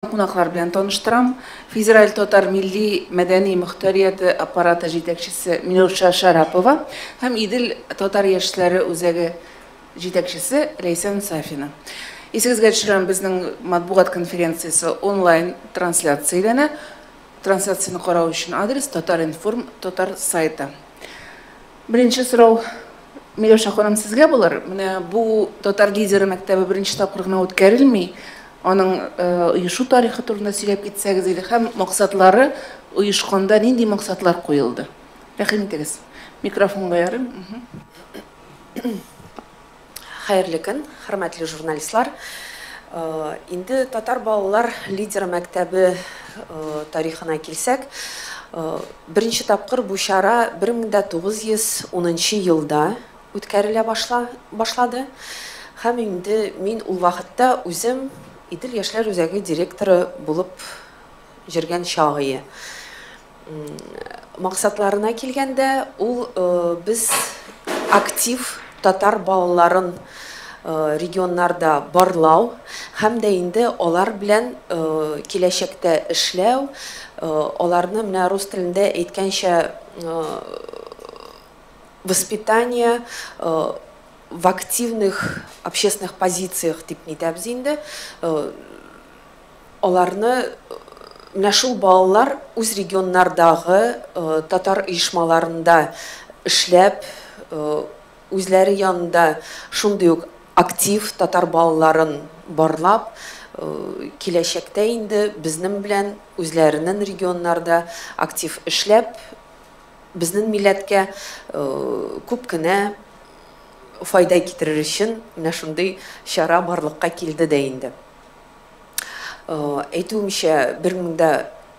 Кунаклар белән таныштырам. Федераль Татар милли мәдәни мөхтәрияте аппараты җитәкчесе Миләүшә Шарапова һәм Идел татар яшьләре үзәге җитәкчесе Ләйсән Сафина. Исегезгә төшерәм, безнең матбугат конференциясе онлайн трансляцияләнә. Трансляцияны карау өчен адрес Татар-информ татар сайты. Беренче сорау Миләүшә ханым сезгә булыр. Менә бу татар лидеры мәктәбе беренче тапкыр гына үткәрелми. Аның оешу тарихы турында сөйләп китсәгез иде һәм максатлары оешканда нинди максатлар куелды? Рәхим итегез. Микрофонга ярым. Хәерле көн, хөрмәтле журналистлар. Инде татар балалар лидеры мәктәбе тарихына килсәк, беренче тапкыр бу чара 1910 елда үткәрелә башлады. Һәм инде мин ул вакытта үзем Идел яшьләр үзәге директоры булып җиргән чагы. Максатларына килгәндә, ул без актив татар балаларын регионнарда барлау һәм дә инде алар белән киләчәктә эшләү, аларны менә рус телендә әйткәнчә воспитание в активных общественных позициях дип әйтәбез инде. Аларны менә шул балалар үз регионнардагы татар оешмаларында эшләп, үзләре янында шундый ук актив татар балаларын барлап, киләчәктә инде безнең белән үзләренең регионнарда актив эшләп, безнең милләткә күп кенә файда китерер өчен менә шундый чара барлыкка килде дә инде. Әйтүемчә,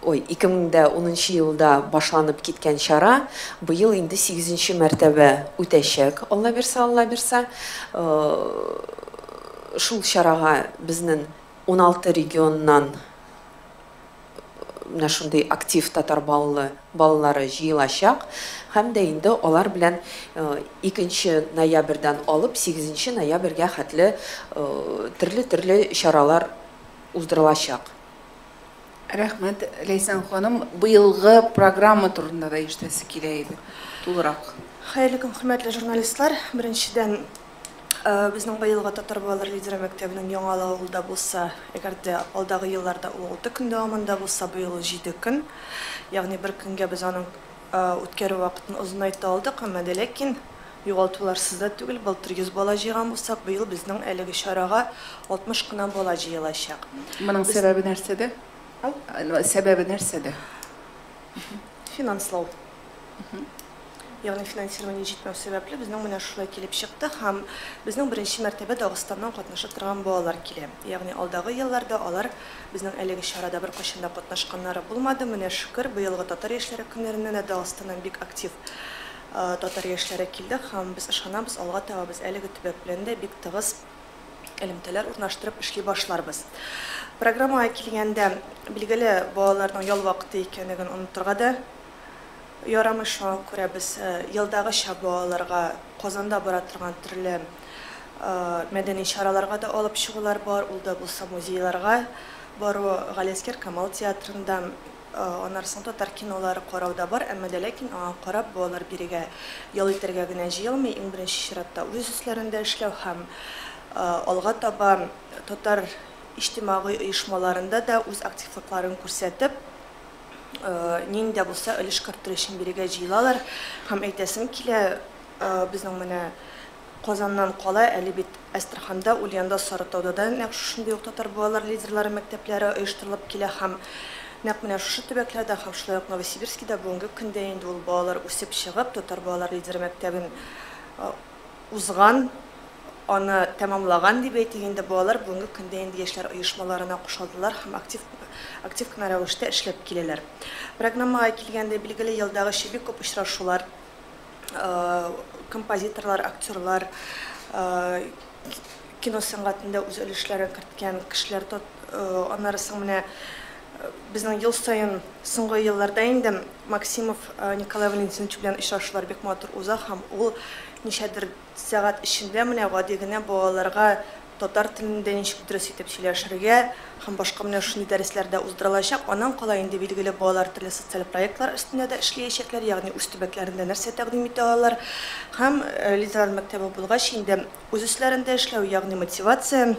2010 елда башланып киткән чара быел инде 8нче мәртәбә үтәчәк. Алла бирсә. Шул чарага безнең 16 регионнан менә шундый актив татар балалары җыелачак. Һәм дә инде алар белән 2 ноябрьдән алып 8 ноябрьгә хәтле төрле чаралар уздырылачак. Рәхмәт, Ләйсән ханым. Быелгы программа турында да ишетәсе килә иде. Тулырак. Хәерле көн, хөрмәтле журналистлар. Беренчедән, безнең быелгы татар балалар лидеры мәктәбенең яңалыгы да булса, әгәр дә алдагы елларда 6 көн дәвамында булса, быел 7 көн. Ягъни бер көнгә без аның үткәрү вакытын озынайта алдык, әмма дә ләкин югалтуларсыз да түгел. Былтыр 100 бала җыйган булсак, быел безнең әлеге чарага 60 кына бала җыелачак. Моның сәбәбе нәрсәдә? Сәбәбе нәрсәдә? Финанслау. Ягъни финансирование җитмәү сәбәпле безнең менә шулай килеп чыкты һәм безнең беренче мәртәбә Дагыстаннан катнаша торган балалар килә. Ягъни алдагы елларда алар безнең әлеге чарада бер кайчан да катнашканнары булмады. Менә шөкер, быелгы татар яшьләре көннәренә Дагыстаннан бик актив татар яшьләре килде һәм без ышанабыз, алга таба без әлеге төбәк белән дә бик тыгыз элемтәләр урнаштырып эшли башларбыз. Программага килгәндә, билгеле, балаларның ял вакыты икәнлеген онытырга да ярамый. Шуңа күрә без елдагыча балаларга Казанда бара торган төрле мәдәни чараларга да алып чыгулар бар. Ул да булса музейларга бару, Галиәскәр Камал театрында анарсын татар кинолары карауда бар. Әмма дә ләкин аңа карап балалар бирегә ял итәргә генә җыелмый. Иң беренче чиратта үз үсләрендә эшләү һәм алга таба татар иҗтимагый оешмаларында да үз активлыкларын күрсәтеп, нинди булса өлеш кертер өчен бирегә җыелалар. Һәм әйтәсем килә, безнең менә Казаннан кала, әле бит Әстерханда, Ульянда, Сарытауда да нәкъ шундый ук татар балалар лидерлары мәктәпләре оештырылып килә һәм нәкъ менә шушы төбәкләрдә һәм шулай ук Новосибирскида бүгенге көндә инде ул балалар үсеп чыгып, татар балалар лидеры мәктәбен узган, аны тәмамлаган дип әйтгәндә балалар бүгенге көндә инде яшьләр оешмаларына кушылдылар һәм актив кына рәвештә эшләп киләләр. Программага килгәндә, билгеле, елдагы бик күп очрашулар, композиторлар, актерлар, кино сәнгатендә үз өлешләрен керткән кешеләр, аннары соң менә безнең ел сайын соңгы елларда инде Максимов Николай Валентинович белән очрашулар бик матур уза һәм ул ничәдер сәгать эчендә менә гади генә балаларга татар телендә ничек дөрес итеп сөйләшергә һәм башка менә шундый дәресләрдә уздырылачак. Аннан кала инде билгеле балалар төрле социаль проектлар өстендә дә эшләячәкләр, ягъни үз төбәкләрендә нәрсә тәкъдим итә алалар. Һәм литература мәктәбе булгач инде үз эшләрендә эшләү, ягъни мотивация,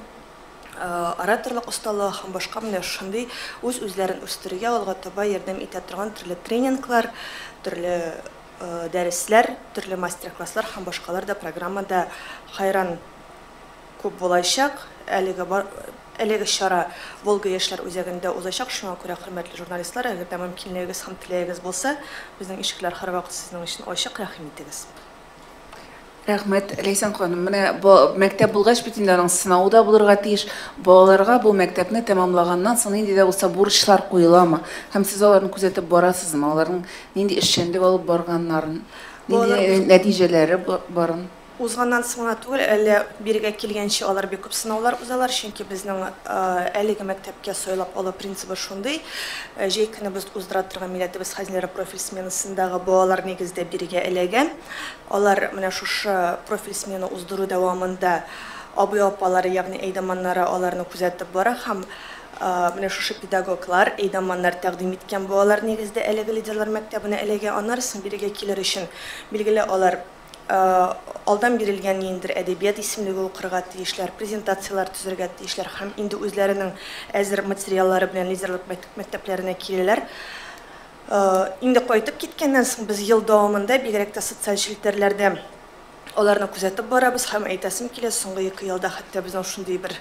ораторлык осталыгы һәм башка менә шундый үзләрен үстерергә, алга таба ярдәм итә торган төрле тренинглар, төрле дәресләр, төрле мастер-класслар һәм башкалар да программада хайран күп булачак. Әлеге чара Волга яшьләр үзәгендә узачак. Шуңа күрә хөрмәтле журналистлар, әгәр дә мөмкинлегегез һәм теләгегез булса, безнең ишекләр һәрвакыт сезнең өчен ачык. Рәхим итегез. Рәхмәт, Ләйсән ханым. Менә бу мәктәп булгач бит инде аның сынавы да булырга тиеш. Балаларга бу мәктәпне тәмамлаганнан соң инде дә булса бурычлар куеламы? Һәм сез аларны күзәтеп барасызмы? Аларның нинди эшчәнлек алып барганнарын, нинди нәтиҗәләре барын? Узганнан соңга түгел, әле биргә килгәнче алар бик күп сынаулар узалар, чөнки безнең әлеге мәктәпкә сайлап алу принцибы шундый. Җәй көне без уздыра торган милләтебез хәзинәләре профиль сменасындагы балалар нигездә биргә эләгән. Алар менә шушы профиль смена уздыру дәвамында абый-апалары, ягъни әйдәманнары аларны күзәтеп бара һәм менә шушы педагоглар, әйдәманнар тәкъдим иткән балалар нигездә әлеге лидерлар мәктәбенә эләгә. Аннары соң биргә килер өчен билгеле алар алдан бирелгән ниндер әдәбият исемлеге укырга тиешләр, презентациялар төзергә тиешләр һәм инде үзләренең әзер материаллары белән лидерлык мәктәпләренә киләләр. Инде кайтып киткәннән соң без ел дәвамында бигрәк тә социаль челтәрләрдә аларны күзәтеп барабыз һәм әйтәсем килә, соңгы 2 елда хәтта безнең шундый бер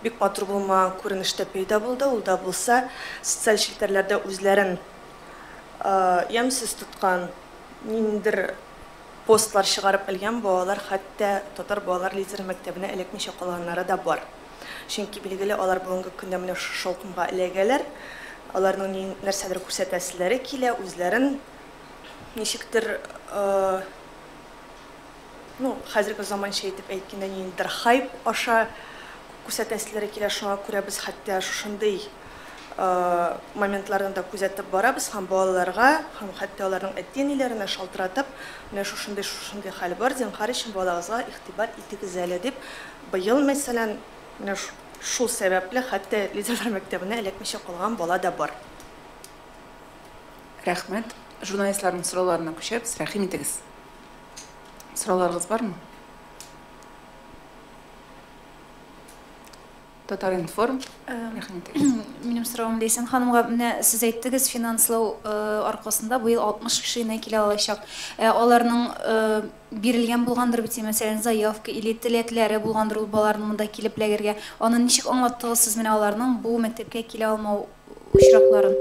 бик матур булмаган күренештә пәйда булды. Ул да булса социаль челтәрләрдә үзләрен ямсыз тоткан ниндер постлар чыгарып элгән балалар, хәтта татар балалар лидер мәктәбенә эләкмичә калганнары да бар. Чөнки билгеле алар бүгенге көндә менә шушы шалкымга эләгәләр. Аларның нәрсәдер күрсәтәселәре килә, үзләрен ничектер хәзерге заманча итеп әйткәндә ниндер хайп аша күрсәтәселәре килә. Шуңа күрә без хәтта шушындый моментлардан да күзәтеп барабыз һәм балаларга һәм хәтта аларның әтиниләренә шалтыратып, менә шушындый хәл бар, зинһар өчен балагызга игътибар итегез әле дип, быел мәсәлән, менә шул сәбәпле хәтта лидерлар мәктәбенә эләкмичә калган бала да бар. Рәхмәт. Журналистларның сорауларына күчәбез. Рәхим итегез. Сорауларыгыз бармы? Татар информ. Минем сорауым Ләйсән ханымга, менә сез әйттегез, финанслау аркасында быел 60 кеше генә килә алачак. Аларның бирелгән булгандыр бит, мәсәлән, заявка или теләкләре булгандыр ул балаларның монда килеп эләгергә. Аны ничек аңлаттыгыз сез менә аларның бу мәктәпкә килә алмау очракларын?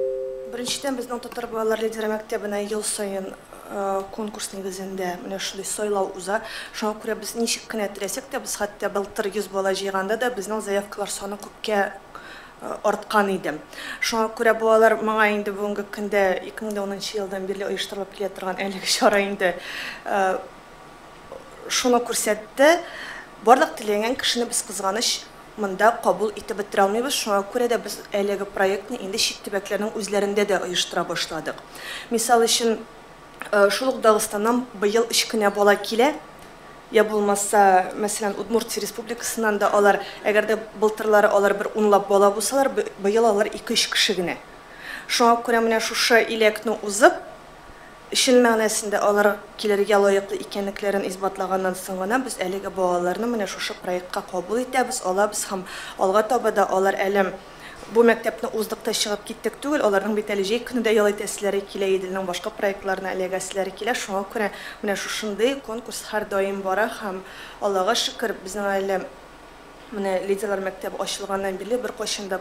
Беренчедән безнең татар балалар лидер мәктәбенә ел саен конкурс нигезендә менә шундый сайлау уза. Шуңа күрә без ничек кенә теләсәк тә, без хәтта былтыр 100 бала җыйганда да безнең заявкалар саны күпкә арткан иде. Шуңа күрә балалар моңа инде бүгенге көндә 2010 елдан бирле оештырылып килә торган әлеге чара инде шуны күрсәтте. Барлык теләгән кешене без кызганыч монда кабул итеп бетерә алмыйбыз. Шуңа күрә дә без әлеге проектны инде чит төбәкләрнең үзләрендә дә оештыра башладык. Мисал өчен шул ук Дагыстаннан быел 3 кенә бала килә. Я булмаса, мәсәлән, Удмуртия республикасыннан да алар, әгәр дә былтырлары алар бер 10лап бала булсалар, быел алар 2-3 кеше генә. Шуңа күрә менә шушы илекне узып, эшен мәгънәсендә алар килергә лаеклы икәнлекләрен исбатлаганнан соң гына без әлеге балаларны менә шушы проектка кабул итәбез, алабыз һәм алга таба да алар әлем бу мәктәпне уздыкта чыгып киттек түгел, аларның бит әле җәй көнендә ял итәселәре килә, иделнең башка проектларына эләгәселәре килә. Шуңа күрә менә шушындый конкурс һәр даим бара һәм Аллага шөкер, безнең әле менә лидерлар мәктәбе ачылганнан бирле бер кайчан да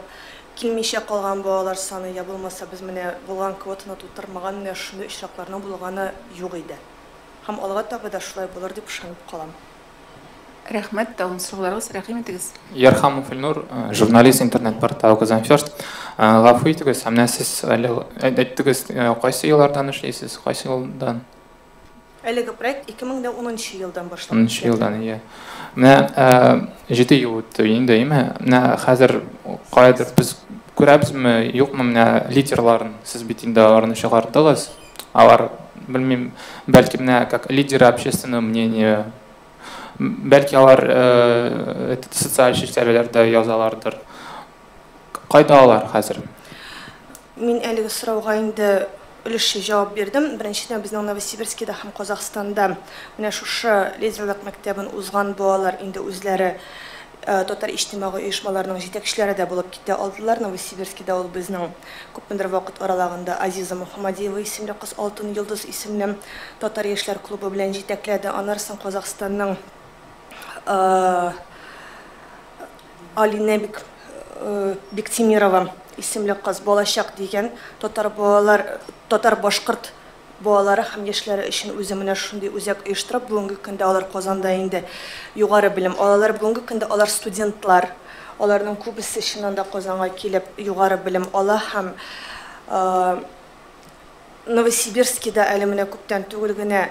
килмичә калган балалар саны, я булмаса без менә булган квотаны тутырмаган менә шундый очракларның булганы юк иде. Һәм Аллага таба да шулай булыр дип ышанып калам. Рәхмәт, тагын сорауларыгыз, рәхим итегез. Ярхамов Илнур, журналист, интернет-портал Казанфирст. Гафу итегез, менә сез әйттегез, кайсы еллардан эшләйсез, кайсы елдан? Әлеге проект 2010 елдан башлап. 10 елдан, иә. Менә 7 ел үтте инде, менә хәзер кайдыр без күрәбезме, юкмы менә лидерларын сез бит инде аларны чыгардыгыз. Алар, белмим, бәлки менә как лидеры общественного мнения Бәлки алар социаль челтәрләрдә язалардыр. Кайда алар хәзер? Мин әлеге сорауга инде өлешчә җавап бирдем. Беренчедән безнең Новосибирскида һәм Казахстанда менә шушы лидерлык мәктәбен узган балалар инде үзләре татар иҗтимагый оешмаларының җитәкчеләре дә булып китә алдылар. Новосибирскида ул безнең күпмедер вакыт аралагында Азиза Мухаммадиева исемле кыз Алтын Йолдыз исемле татар яшьләр клубы белән җитәкләде. Аннан Казахстанның Алина Биктимирова исемле кыз Балачак дигән татар башкорт балалары һәм яшьләре өчен үзе менә шундый үзәк оештырып, бүгенге көндә алар Казанда инде югары белем алалар. Бүгенге көндә алар студентлар, аларның күбесе чыннан да Казанга килеп югары белем ала һәм Новосибирскида әле менә күптән түгел генә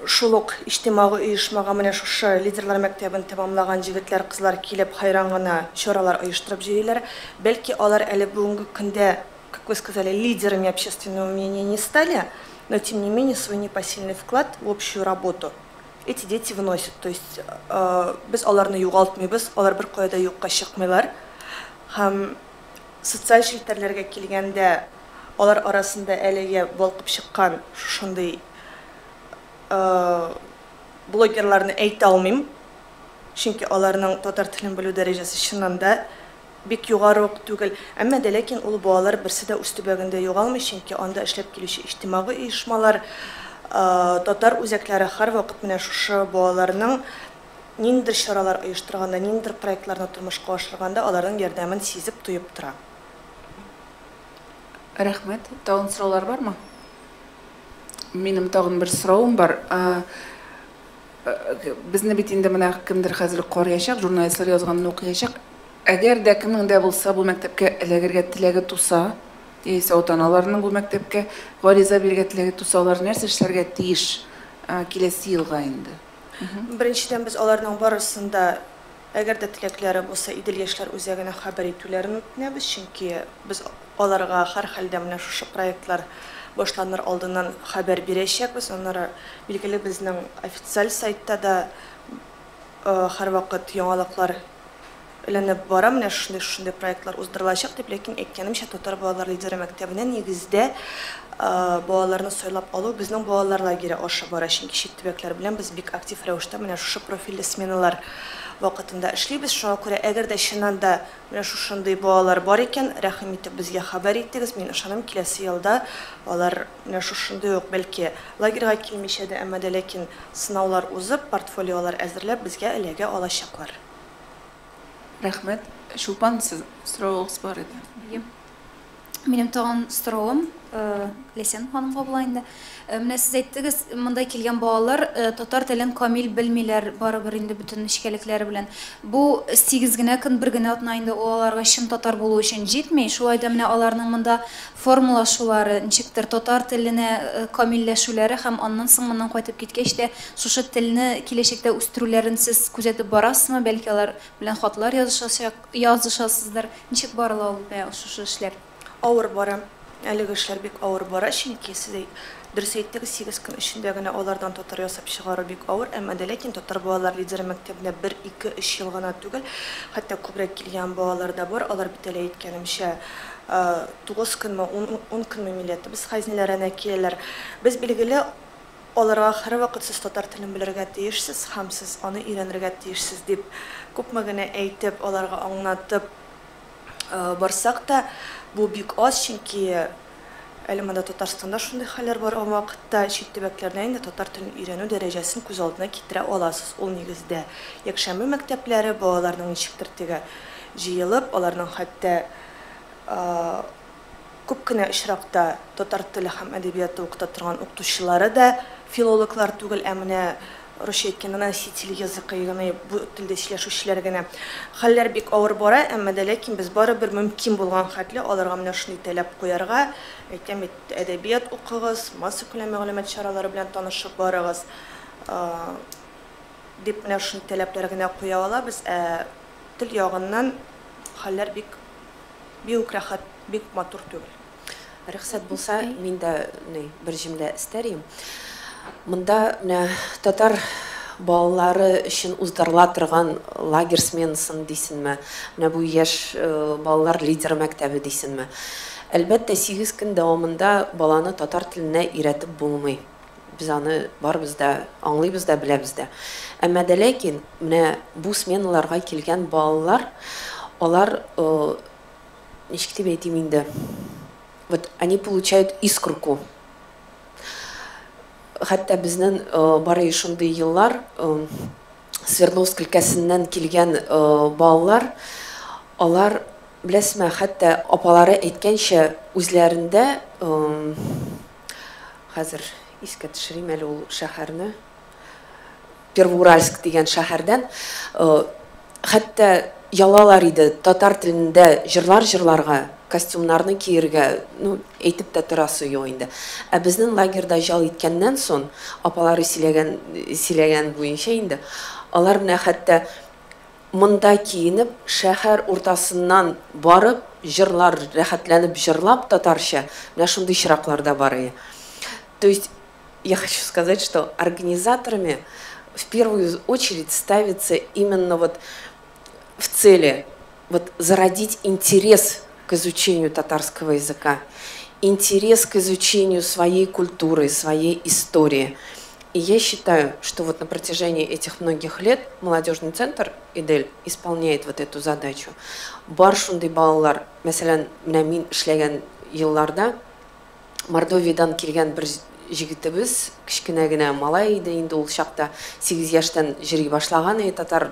шулык иҗтимагый оешмага менә шушы лидерлар мәктәбен тәмамлаган җегетләр, кызлар килеп хайран гына чаралар оештырып җыйлар. Бәлки алар әле бүгенге көндә, как вы сказали, лидерами общественного мнения не стали, но тем не менее свой непосильный вклад в общую работу эти дети вносят. То есть без аларны югалтмыйбыз, алар бер кайда юкка чыкмыйлар. Һәм социаль челтәрләргә килгәндә алар арасында әлегә балкып чыккан шундый блогерларны әйтә алмыйм. Чөнки аларның татар телен белү дәрәҗәсе чыннан да бик югары ук түгел. Әмма дә ләкин ул балалар берсе дә үстүбәгендә югалмый, чөнки анда эшләп килүче иҗтимагый оешмалар, татар үзәкләре һәрвакыт менә шушы балаларның ниндидер чаралар оештырганда, ниндидер проектларны тормышка ашырганда аларның ярдәмен сизеп туеп тора. Рәхмәт. Тагын сораулар бармы? Минем тагын бер сорауым бар. Безне бит инде менә кемдер хәзер карыячак, журналистлар язганны укыячак. Әгәр дә кемнең дә булса бу мәктәпкә эләгергә теләге туса, яисә ата-аналарның бу мәктәпкә гариза бирергә теләге туса, алар нәрсә эшләргә тиеш киләсе елга инде? Беренчедән без аларның барысында әгәр дә теләкләре булса Идел яшьләр үзәгенә хәбәр итүләрен үтенәбез, чөнки без аларга һәр хәлдә менә шушы проектлар башланыр алдыннан хәбәр бирәчәкбез. Аннары билгеле безнең официаль сайтта да һәрвакыт яңалыклар эленеп бара, менә шундый проектлар уздырылачак дип, ләкин әйткәнемчә татар балалар лидеры мәктәбенә нигездә балаларны сайлап алу безнең балалар лагере аша бара, чөнки чит төбәкләр белән без бик актив рәвештә менә шушы профильле сменалар вакытында эшлибез. Шуңа күрә әгәр дә чыннан да менә шушындый балалар бар икән, рәхим итеп безгә хәбәр итегез. Мин ышанам, киләсе елда алар менә шушындый ук бәлки лагерьга килмичә дә, әмма дә ләкин сынаулар узып, портфолиолар әзерләп безгә эләгә алачаклар. Рәхмәт. Шулпан, сез сорауыгыз бар иде. Минем тагын сорауым Лесен ханымга була инде. Менә сез әйттегез, монда килгән балалар татар телен камил белмиләр, барыбер инде бөтен нечкәлекләре белән. Бу 8 генә көн, бер генә атна инде аларга чын татар булу өчен җитми. Шулай да менә аларның монда формулашулары, ничектер татар теленә камилләшүләре һәм аннан соң моннан кайтып киткәч тә шушы телне киләчәктә үстерүләрен сез күзәтеп барасызмы? Бәлки алар белән хатлар язышасыздыр. Ничек барыла ул шушы эшләр? Авыр бара. Әлеге эшләр бик авыр бара, чөнки сез дөрес әйттегез, 8 көн эчендә генә алардан татар ясап чыгару бик авыр, әмма дә ләкин татар балалар лидеры мәктәбенә 1-2-3 ел гына түгел, хәтта күбрәк килгән балалар да бар. Алар бит әле әйткәнемчә 9 көнме, 10 көнме милләте без хәзнәләренә киләләр. Без билгеле аларга һәрвакыт сез татар телен белергә тиешсез һәм сез аны өйрәнергә тиешсез дип күпме генә әйтеп, аларга аңлатып барсак та, бу бик аз, чөнки әле монда Татарстанда шундый хәлләр бар, вакытта чит төбәкләрдә инде татар телен өйрәнү дәрәҗәсен күз алдына китерә аласыз. Ул нигездә якшәмбе мәктәпләре балаларның ничектер теге җыелып, аларның хәтта күп кенә очракта татар теле һәм әдәбияты укыта торган укытучылары да филологлар түгел, ә менә русча әйткәндә носитель языка, ягъни бу телдә сөйләшүчеләр генә. Хәлләр бик авыр бара, әмма дә ләкин без барыбер мөмкин булган хәтле аларга менә шундый таләп куярга, әйтәм бит, әдәбият укыгыз, масса күләм мәгълүмат чаралары белән танышып барыгыз дип менә шундый таләпләр генә куя алабыз. Тел ягыннан хәлләр бик рәхәт, бик матур түгел. Рөхсәт булса, мин дә бер җөмлә истәрим. Монда татар балалары үшін уздырыла торган лагерь сменасын дисенме, менә бу яшь балалар лидер мәктәбе дисенме. Әлбәттә 8 көн дәвамында баланы татар теленә өйрәтеп булмый. Без аны барыбыз да аңлыйбыз да, беләбез дә. Әмма дә ләкин менә бу сменаларга килгән балалар, алар ничек дип әйтим инде, вот они получают искорку. Хәтта безнең бары шундый еллар Свердловск өлкәсеннән килгән балалар, алар беләсме, хәтта апалары әйткәнчә үзләрендә хәзер искә төшерим әле ул шәһәрне, Первоуральск дигән шәһәрдән хәтта ялалар иде татар телендә җырларга, костюмнарны киергә, ну, әйтеп тә торасы юк инде. Ә безнең лагерьда жал иткәннән соң, апалары сөйләгән буенча инде, алар менә хәтта монда киенеп, шәһәр уртасыннан барып, җырлар, рәхәтләнеп җырлап татарча, менә шундый чиракларда бар иде. То есть я хочу сказать, что организаторами в первую очередь ставится именно вот в цели вот зародить интерес к изучению татарского языка, интерес к изучению своей культуры, своей истории. И я считаю, что вот на протяжении этих многих лет молодежный центр «Идель» исполняет вот эту задачу. Бар шундый балалар, мәсәлән, менә мин эшләгән елларда Мордовиядан килгән бер җегетебез, кичкенә генә малай иде инде ул чакта, 8 яшьтән йөри башлаган татар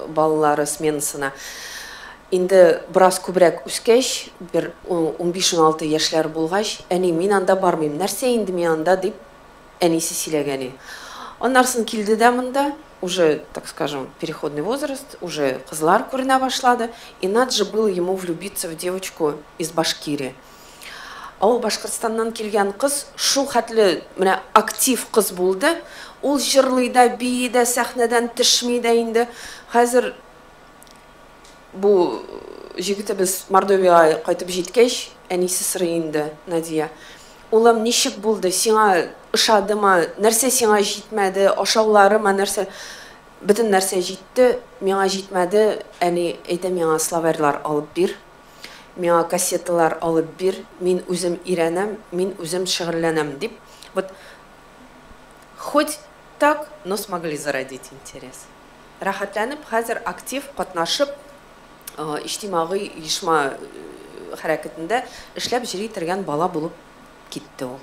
балалары сменасына. Инде бераз күбрәк үскәч, бер 15-16 яшьләр булгач, әни, мин анда бармыйм, нәрсә инде мин анда дип әнисе сөйләгән. Аннарсын килде дә монда, уже, так скажем, переходный возраст, уже кызлар күренә башлады, и надо же было ему влюбиться в девочку из Башкирии. А ул Башкортстаннан килгән кыз, шул хәтле менә актив кыз булды, ул җырлый да, бии дә, сәхнәдән төшми дә инде. Хәзер бу җегетебез Мордовияга кайтып җиткәч, әнисе сорый инде, Надия. Улым, ничек булды? Сиңа ошадымы? Нәрсә сиңа җитмәде? Ашауларымы, нәрсә? Бөтен нәрсә җитте, миңа җитмәде. Әни, әйтә, миңа словарьлар алып бир. Миңа кассеталар алып бир. Мин үзем өйрәнәм, мин үзем шөгыльләнәм дип. Вот хоть так, но смогли зародить интерес. Рәхәтләнеп, хәзер актив катнашып, иҗтимагый оешма хәрәкәтендә эшләп җыри торган бала булып китте ул.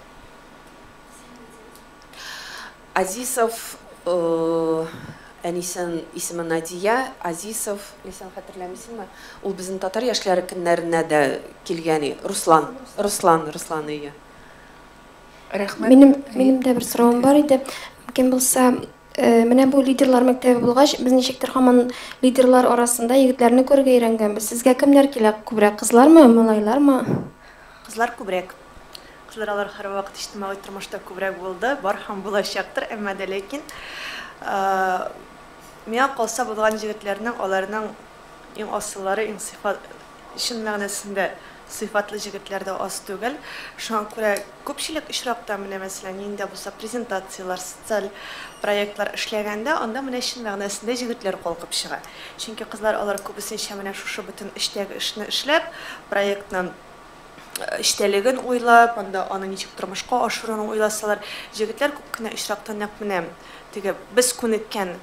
Азисов, әнисен исеме Надия, Азисов, исен хәтерләмисеңме? Ул безнең татар яшьләре көннәренә дә килгән. Руслан ия. Рәхмәт. Минем дә бер соравым бар иде. Мөмкин булса, менә бу лидерлар мәктәбе булгач, без ничектер һаман лидерлар арасында егетләрне күрергә өйрәнгәнбез. Сезгә кемнәр килә? Күбрәк кызлармы, малайлармы? Кызлар күбрәк. Кызлар алар һәрвакыт иҗтимагый тормышта күбрәк булды, бар һәм булачактыр, әмма дә ләкин миңа калса булган җегетләрнең аларның иң асыллары, иң сыйфат шин мәгънәсендә сыйфатлы җегетләр дә аз түгел. Шуңа күрә күпчелек очракта менә мәсәлән инде булса презентациялар, социаль проектлар эшләгәндә, анда менә шин мәгънәсендә җегетләр калкып чыга. Чөнки кызлар алар күбесенчә менә шушы бөтен эштәге эшне эшләп, проектның эштәлеген уйлап, анда аны ничек тормышка ашыруны уйласалар, җегетләр күп кенә очракта нәкъ менә теге без күнеккән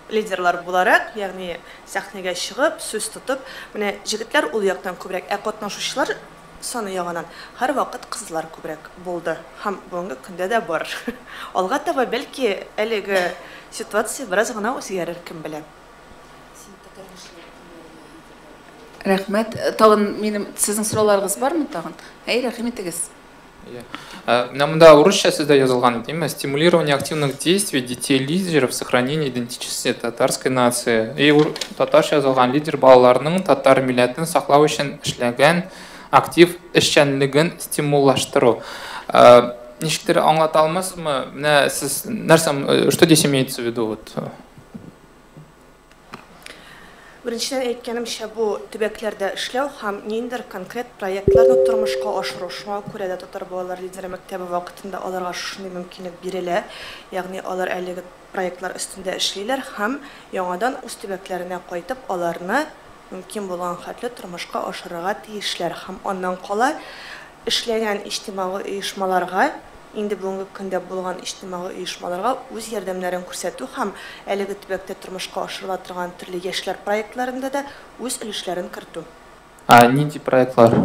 лидерлар буларак, ягъни сәхнәгә чыгып, сүз тотып, менә җегетләр ул яктан күбрәк, ә катнашучылар саны ягынан һәрвакыт кызлар күбрәк булды. Һәм бүгенге көндә дә бар. Алга таба бәлки әлеге ситуация бераз гына үзгәрер, кем белә. Рәхмәт. Тагын минем сезнең сорауларыгыз бармы тагын? Рәхмәт итегез. Мында урысча сюда язылган идеме: стимулирование активных действий детей-лидеров, сохранение идентичности татарской нации. И татарча язылган лидер балаларның татар милләтен саклау өчен эшләгән актив эшчәнлеген стимуллаштыру. Ничектер аңлата алмасызмы? Менә сез нәрсә, что здесь имеется в виду? Вот. Беренчедән әйткәнемчә, бу төбәкләрдә эшләү һәм ниндидер конкрет проектларны тормышка ашыру. Шуңа күрә дә татар балалар лидеры мәктәбе вакытында аларга шундый мөмкинлек бирелә. Ягъни алар әлеге проектлар өстендә эшлиләр һәм яңадан үз төбәкләренә кайтып, аларны мөмкин булган хәтле тормышка ашырырга тиешләр һәм аннан кала эшләгән иҗтимагый оешмаларга, инде бүгенге көндә булган иҗтимагый оешмаларга үз ярдәмнәрен күрсәтү һәм әлеге төбәктә тормышка ашырыла торган төрле яшьләр проектларында да үз өлешләрен кертү. Нинди проектлар?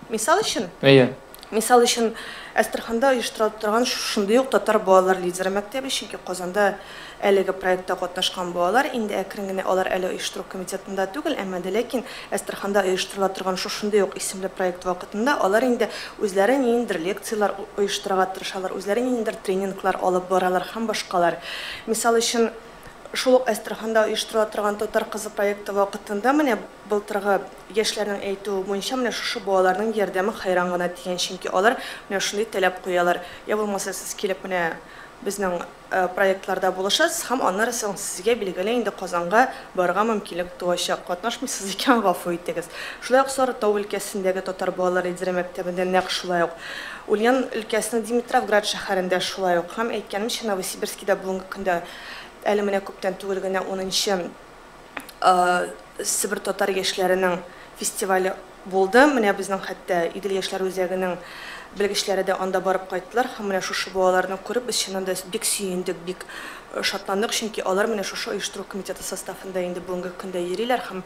Мисал өчен, Әйе. Мисал өчен, Әстерханда оештырылып торган шундый ук татар балалар лидеры мәктәбе, чөнки Казанда әлеге проектта катнашкан балалар инде әкрен генә алар әле оештыру комитетында түгел, әмма дә ләкин Әстерханда оештырыла торган шундый ук исемле проект вакытында алар инде үзләре ниндидер лекциялар оештырырга тырышалар, үзләре ниндидер тренинглар алып баралар һәм башкалар. Мисал өчен, шул ук Әстерханда оештырыла торган татар кызы проекты вакытында менә былтыргы яшьләрнең әйтүе буенча менә шушы балаларның ярдәме хайран гына тигән, чөнки алар менә шундый таләп куялар. Я булмаса сез килеп менә безнең проектларда булышасыз һәм аннары сезгә билгеле инде Казанга барырга мөмкинлек туачак. Катнашмыйсыз икән, гафу итегез. Шулай ук Сарытау өлкәсендәге татар балалар лидеры мәктәбендә нәкъ шулай ук. Ульян өлкәсенең Димитровград шәһәрендә шулай ук һәм әйткәнемчә Новосибирскида бүгенге көндә әле менә күптән түгел генә 10нчы Себер татар яшьләренең фестивале булды. Менә безнең хәтта Идел яшьләр үзәгенең белгечләре дә анда барып кайттылар һәм менә шушы балаларны күреп без чыннан да бик сөендек, бик шатландык, чөнки алар менә шушы оештыру комитеты составында инде бүгенге көндә йөриләр һәм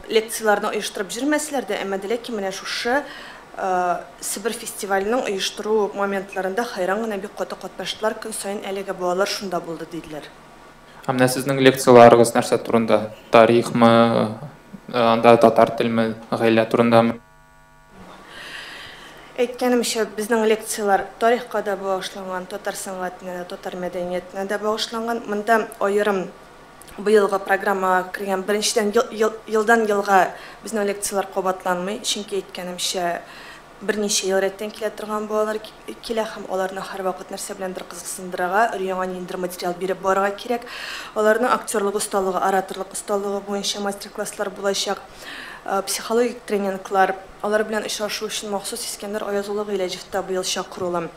лекцияларны оештырып җирмәсләр дә, әмма дә ләкин менә шушы Себер фестиваленең оештыру моментларында хайран гына бик каты катнаштылар. Көн саен әлеге балалар шунда булды диделәр. Менә сезнең лекцияларыгыз нәрсә турында? Тарихмы, анда татар телме, гаилә турындамы? Әйткәнемчә, безнең лекциялар тарихка да багышланган, татар сәнгатенә, татар мәдәниятенә дә багышланган. Монда аерым быелгы программага кергән беренчедән елдан елга безнең лекциялар кабатланмый, чөнки әйткәнемчә берничә ел рәттән килә торган балалар килә һәм аларны һәрвакыт нәрсә беләндер кызыксындырырга, яңа ниндидер материал биреп барырга кирәк. Аларның актерлык осталыгы, ораторлык осталыгы буенча мастер-класслар булачак, психологик тренинглар, алар белән очрашу өчен махсус Искәндәр Аязулы Гыйләҗевтә быел чакырылам.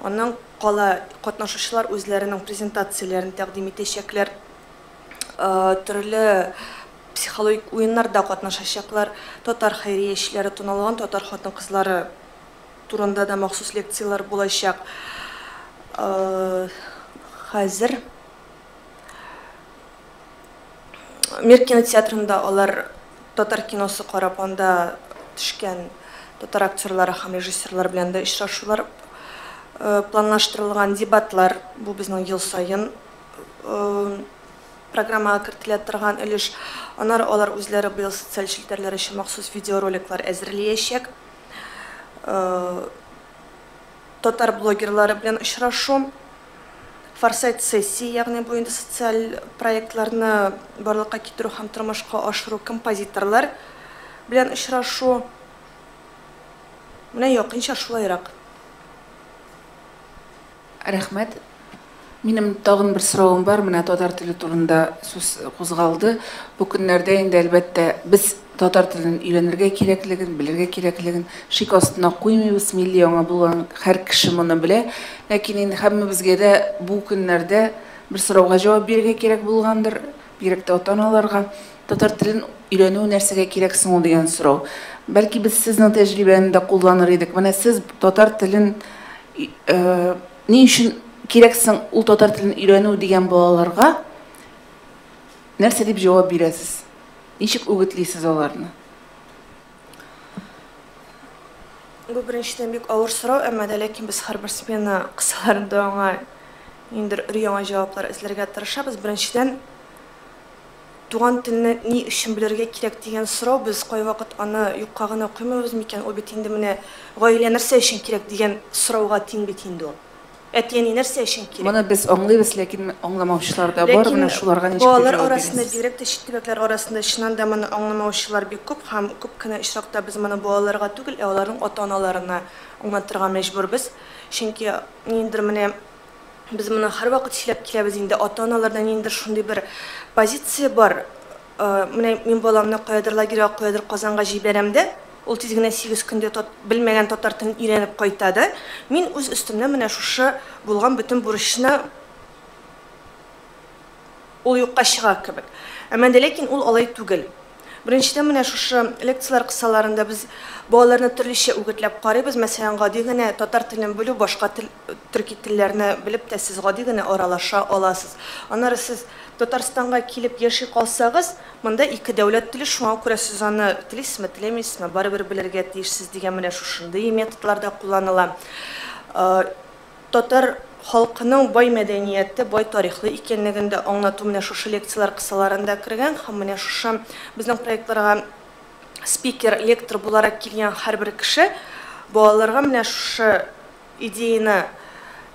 Аннан кала катнашучылар үзләренең презентацияләрен тәкъдим итәчәкләр, төрле психологик уеннарда катнашачаклар, татар хәйрия эшләре туналган татар хатын-кызлары турында да махсус лекциялар булачак. Хәзер Мир кинотеатрында алар татар киносы карап анда төшкән татар актерлары һәм режиссерлар белән дә очрашулар планлаштырылган, дебатлар, бу безнең ел саен программага кертелә торган өлеш. Аннары алар үзләре быел социаль челтәрләр өчен махсус видеороликлар әзерләячәк. Татар блогерлары белән очрашу, форсайт сессия, ягъни бу инде социаль проектларны барлыкка китерү һәм тормышка ашыру, композиторлар белән очрашу. Менә якынча шулайрак. Рәхмәт. Минем тагын бер соравым бар, менә татар теле турында сүз кузгалды. Бу көннәрдә инде әлбәттә без татар телен өйрәнергә кирәклеген, белергә кирәклеген шик астына куймыйбыз, милли яңа булган һәр кеше моны белә. Ләкин инде һәммәбезгә дә бу көннәрдә бер сорауга җавап бирергә кирәк булгандыр, бигрәк тә ата-аналарга. Татар телен өйрәнү нәрсәгә кирәк соң ул дигән сорау. Бәлки без сезнең тәҗрибәне кулланыр идек. Менә сез татар телен ни өчен кирәксең ул татар телен өйрәнү дигән балаларга нәрсә дип җавап бирәсез? Ничек үгетлисез аларны? Бу беренчедән бик авыр сорау, әмма дә ләкин без һәрбер смена кысаларында аңа инде яңа җаваплар эзләргә тырышабыз. Беренчедән туган телне ни өчен белергә кирәк дигән сорау, без кайвакыт аны юкка гына куймыйбыз микән? Ул бит инде менә гаилә нәрсә өчен кирәк дигән сорауга тиң бит инде ул. Әтияни нәрсә өчен кирәк? Моны без аңлыйбыз, ләкин аңламаучылар да бар, менә шуларга ничек балалар җавап арасында, бирәсез? бигрәк тә чит төбәкләр арасында чыннан да моны аңламаучылар бик күп һәм күп кенә очракта без моны балаларга түгел, аларның ата-аналарына аңлатырга мәҗбүрбез. Чөнки ниндидер менә без моны һәрвакыт сөйләп киләбез инде, ата-аналарда ниндидер шундый бер позиция бар. Менә мин баламны каядыр лагерьга, каядыр Казанга җибәрәм дә, ул тиз генә 8 көндә белмәгән татар телен өйрәнеп кайта да. Мин үз өстемнә менә шушы булган бөтен бурычны ул юкка чыга кебек. Әмма дә ләкин ул алай түгел. Беренчедән менә шушы лекциялар кысаларында без балаларны төрлечә үгетләп карыйбыз. Мәсәлән, гади генә татар телен белү, башка төрки телләрне белеп тә сез гади генә аралаша аласыз. Аннары сез Татарстанга килеп яши калсагыз, монда ике дәүләт теле, шуңа күрә сез аны телисезме, телемисезме, барыбер белергә тиешсез дигән менә шушындый методларда кулланыла. Татар халкының бай мәдәнияте, бай тарихлы икәнлеген дә аңлату менә шушы лекциялар кысаларында кергән һәм менә шушы безнең проектларга спикер, лектор буларак килгән һәрбер кеше балаларга менә шушы идеяны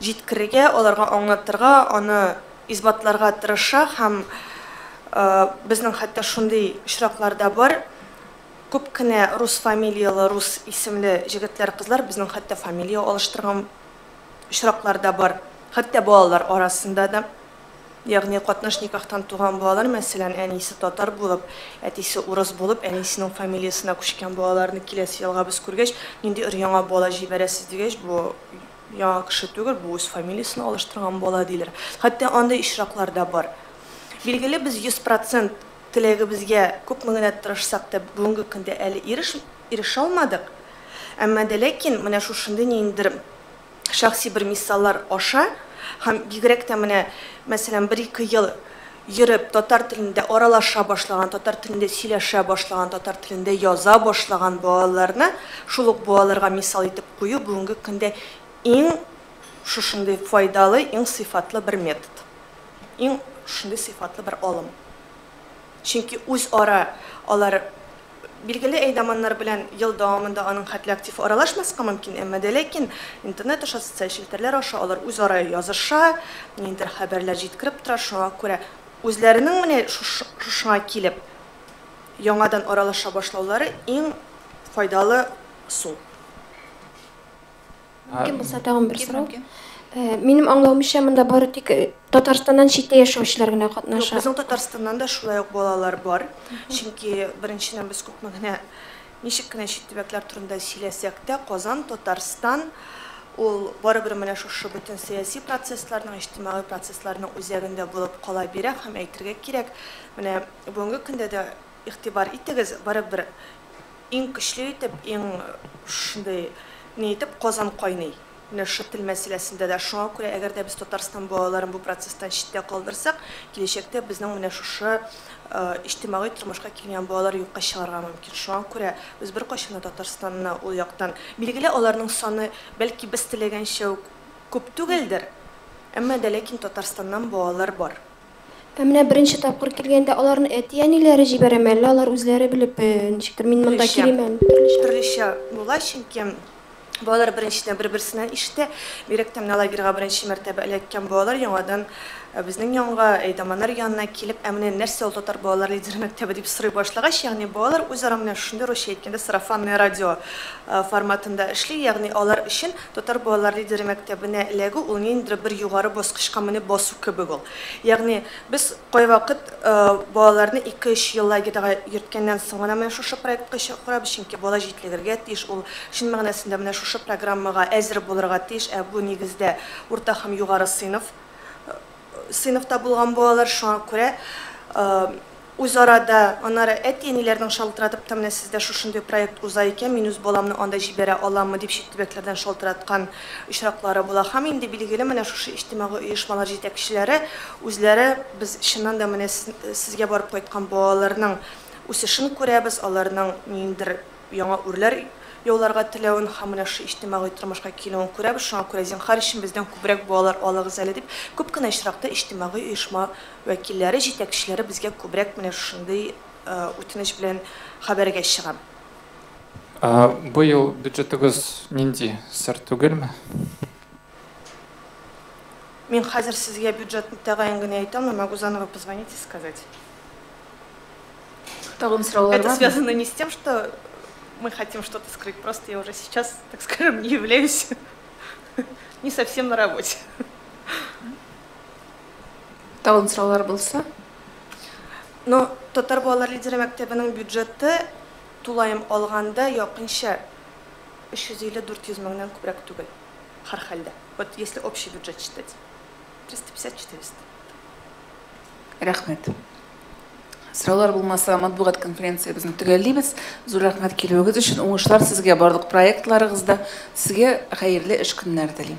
җиткерергә, аларга аңлатырга, аны избатларга тырыша һәм безнең хәтта шундый очракларда бар. Күп кенә рус фамилиялы, рус исемле җегетләр, кызлар безнең хәтта фамилия алыштырган очракларда бар. Хәтта балалар арасында да. Ягъни катнаш никахтан туган балалар, мәсәлән, әнисе татар булып, әтисе урыс булып, әнисенең фамилиясына күчкән балаларны киләсе елга біз күргәч, нинди яңа бала җибәрәсез дигәч, бу яңа кеше түгел, бу үз фамилиясын алыштырган бала диләр. Хәтта андай очракларда бар. Билгеле, без 100% теләгебезгә күпме генә тырышсак та бүгенге көндә әле ирешә алмадык. Әмма дә ләкин менә шушында ниндер шәхси бер мисаллар аша һәм бигрәк тә менә мәсәлән 1-2 ел йөреп татар телендә аралаша башлаган, татар телендә сөйләшә башлаган, татар телендә яза башлаган балаларны шул ук балаларга мисал итеп кую бүгенге көндә иң шушындай файдалы, иң сыйфатлы бер метод. Иң шундый сыйфатлы бер алым. Чөнки үз ара алар билгеле әйдәманнар белән ел дәвамында аның хәтле актив аралашмаска мөмкин, әмма дә ләкин интернет аша, социаль челтәрләр аша алар үз ара языша, ниндер хәбәрләр җиткереп тора, шуңа күрә үзләренең менә шушыңа килеп яңадан аралаша башлаулары иң файдалы сул. Кем булса тагын бер сорау. Минем аңлавымча, монда бары тик Татарстаннан читтә яшәүчеләр генә катнаша. Безнең Татарстаннан да шулай ук балалар бар. Чөнки беренчедән без күпме генә ничек кенә чит төбәкләр турында сөйләсәк тә, Казан, Татарстан ул барыбер менә шушы бөтен сәяси процессларның, иҗтимагый процессларның үзәгендә булып кала бирә һәм әйтергә кирәк, менә бүгенге көндә дә игътибар итегез, барыбер иң көчле итеп, иң шундый ни итеп Казан кайный. Менә шу тел мәсьәләсендә дә шуңа күрә, әгәр дә без Татарстан балаларын бу процесстан читтә калдырсак, киләчәктә безнең менә шушы иҗтимагый тормышка килгән балалар юкка чыгарга мөмкин. Шуңа күрә без бер кайчан Татарстанны ул яктан билгеле аларның саны бәлки без теләгәнчә күп түгелдер. Әмма дә ләкин Татарстаннан балалар бар. Менә беренче тапкыр килгәндә аларны әти-әниләре җибәрәме, әллә алар үзләре белеп, ничектер мин монда киләмен. Төрлечә була, чөнки балалар беренчедән бер-берсеннән ишетә, бигрәк тә менә лагерьга беренче мәртәбә эләккән балалар яңадан безнең янга, әйдәманнар янына килеп, менә нәрсә ул татар балалар лидер мәктәбе дип сорый башлагач, ягъни балалар үзара менә шундый русча әйткәндә сарафанный радио форматында эшли, ягъни алар өчен татар балалар лидер мәктәбенә эләгү ул ниндер бер югары баскычка менеп басу кебек ул. Ягъни без кайвакыт балаларны 2-3 ел лагерьга йөрткәннән соң менә шушы проектка чакырабыз, чөнки бала җитлегергә тиеш, ул шин мәгънәсендә менә шушы программага әзер булырга тиеш, бу нигездә урта һәм югары сыйныфта булган балалар, шуңа күрә үз арада аннары әти-әниләрнең шалтыратып та менә сездә шушындый проект уза икән, мин үз баламны анда җибәрә аламмы дип чит төбәкләрдән шалтыраткан очраклары була. Һәм инде билгеле менә шушы иҗтимагый оешмалар җитәкчеләре үзләре без чыннан да менә сезгә барып кайткан балаларның үсешен күрәбез, аларның ниндер яңа үрләр яуларга теләвен һәм менә шу иҗтимагый тормышка килүен күрәбез. Шуңа күрә зинһар өчен бездән күбрәк балалар алыгыз әле дип, күп кенә очракта иҗтимагый оешма вәкилләре, җитәкчеләре безгә күбрәк менә шундый үтенеч белән хәбәргә чыга. Быел бюджетыгыз нинди сыр түгелме? Мин хәзер сезгә бюджетны тәгаен генә әйтәм, могу заново позвонить и сказать. Тагын сораулар Это бармы? связано не с тем, что мы хотим что-то скрыть, просто я уже сейчас, так скажем, не являюсь не совсем на работе. Тагын сораулар булса? Но татар балалар лидеры мәктәбенең бюджеты тулайым алганда якынча 350-400 меңнән күбрәк түгел. Һәр хәлдә. Вот если общий бюджет считать. 350-400. Рәхмәт. Сораулар булмаса, матбугат конференция безне төгәллибез. Зур рәхмәт килүегез өчен. Уңышлар сезгә барлык проектларыгызда. Сезгә хәерле эш көннәр телим.